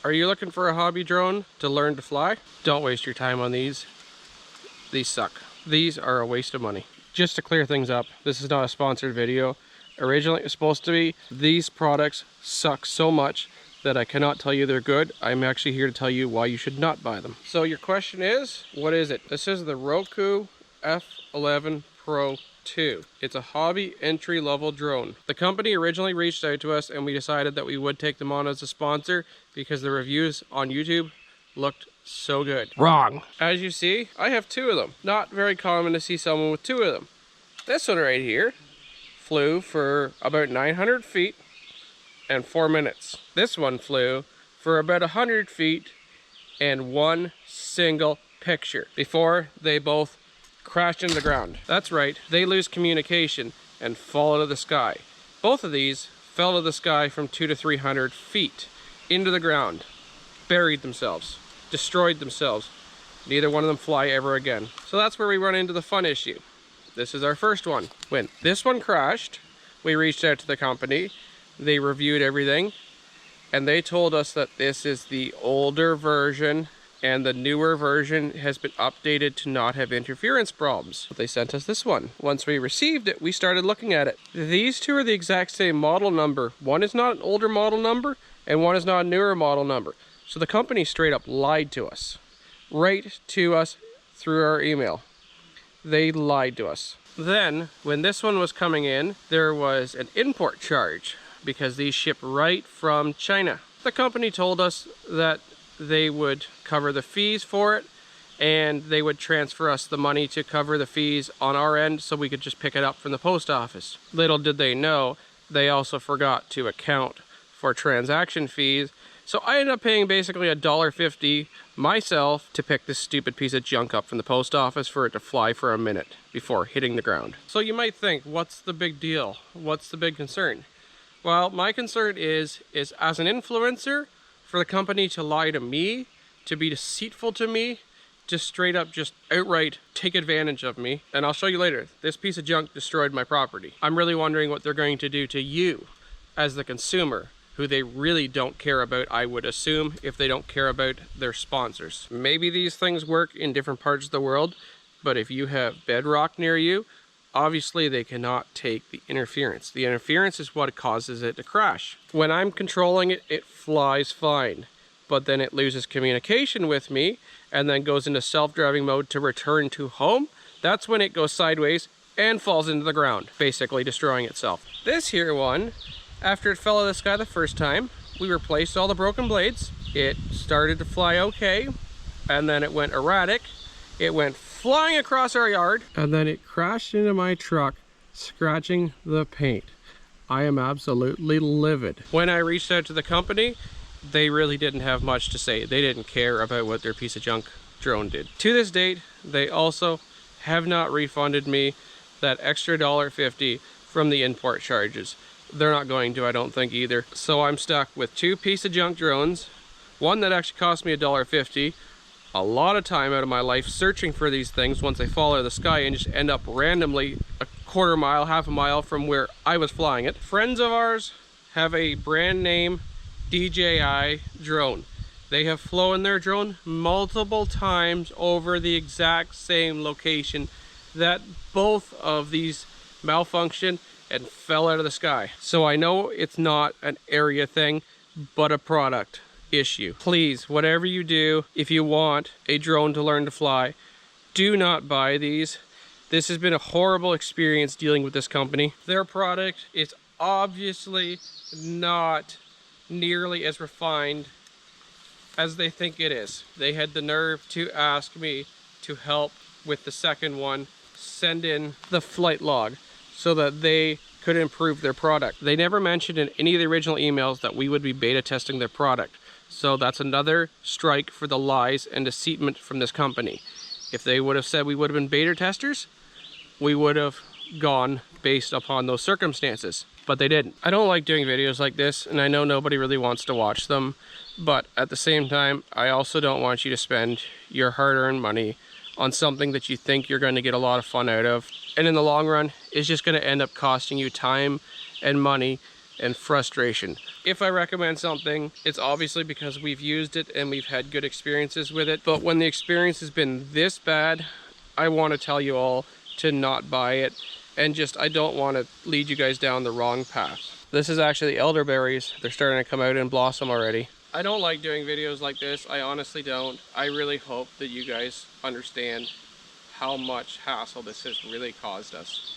Are you looking for a hobby drone to learn to fly? Don't waste your time on these. These suck. These are a waste of money. Just to clear things up, this is not a sponsored video. Originally it was supposed to be. These products suck so much that I cannot tell you they're good. I'm actually here to tell you why you should not buy them. So your question is, what is it? This is the Roku F11 Pro 2. It's a hobby entry-level drone. The company originally reached out to us and we decided that we would take them on as a sponsor because the reviews on YouTube looked so good. Wrong. As you see, I have two of them. Not very common to see someone with two of them. This one right here flew for about 900 feet and 4 minutes. This one flew for about 100 feet and one single picture before they both crashed into the ground. That's right, they lose communication and fall out of the sky. Both of these fell to the sky from 200 to 300 feet into the ground, buried themselves, destroyed themselves. Neither one of them fly ever again. So that's where we run into the fun issue. This is our first one. When this one crashed, we reached out to the company, they reviewed everything, and they told us that this is the older version and the newer version has been updated to not have interference problems. They sent us this one. Once we received it, we started looking at it. These two are the exact same model number. One is not an older model number and one is not a newer model number. So the company straight up lied to us. Right to us through our email. They lied to us. Then, when this one was coming in, there was an import charge because these ship right from China. The company told us that they would cover the fees for it and they would transfer us the money to cover the fees on our end so we could just pick it up from the post office. Little did they know, they also forgot to account for transaction fees. So I ended up paying basically $1.50 myself to pick this stupid piece of junk up from the post office for it to fly for a minute before hitting the ground. So you might think, what's the big deal? What's the big concern? Well, my concern is as an influencer, for the company to lie to me, to be deceitful to me, to straight up just outright take advantage of me. And I'll show you later, this piece of junk destroyed my property. I'm really wondering what they're going to do to you as the consumer, who they really don't care about, I would assume, if they don't care about their sponsors. Maybe these things work in different parts of the world, but if you have bedrock near you, obviously they cannot take the interference. The interference is what causes it to crash. When I'm controlling it, it flies fine, but then it loses communication with me and then goes into self-driving mode to return to home. That's when it goes sideways and falls into the ground, basically destroying itself. This here one, after it fell out of the sky the first time, we replaced all the broken blades. It started to fly okay, and then it went erratic. It went flying across our yard, and then it crashed into my truck, scratching the paint. I am absolutely livid. When I reached out to the company, they really didn't have much to say. They didn't care about what their piece of junk drone did. To this date, they also have not refunded me that extra $1.50 from the import charges. They're not going to, I don't think, either. So I'm stuck with two piece of junk drones, one that actually cost me $1.50, a lot of time out of my life searching for these things once they fall out of the sky and just end up randomly a quarter mile, half a mile from where I was flying it. Friends of ours have a brand name DJI drone. They have flown their drone multiple times over the exact same location that both of these malfunctioned and fell out of the sky. So I know it's not an area thing, but a product issue. Please, whatever you do, if you want a drone to learn to fly, do not buy these. This has been a horrible experience dealing with this company. Their product is obviously not nearly as refined as they think it is. They had the nerve to ask me to help with the second one, send in the flight log so that they could improve their product. They never mentioned in any of the original emails that we would be beta testing their product. So that's another strike for the lies and deceitment from this company. If they would have said we would have been beta testers, we would have gone based upon those circumstances, but they didn't. I don't like doing videos like this, and I know nobody really wants to watch them, but at the same time, I also don't want you to spend your hard-earned money on something that you think you're going to get a lot of fun out of, and in the long run, it's just going to end up costing you time and money and frustration. If I recommend something, it's obviously because we've used it and we've had good experiences with it. But when the experience has been this bad, I want to tell you all to not buy it. And just, I don't want to lead you guys down the wrong path. This is actually elderberries. They're starting to come out and blossom already. I don't like doing videos like this. I honestly don't. I really hope that you guys understand how much hassle this has really caused us.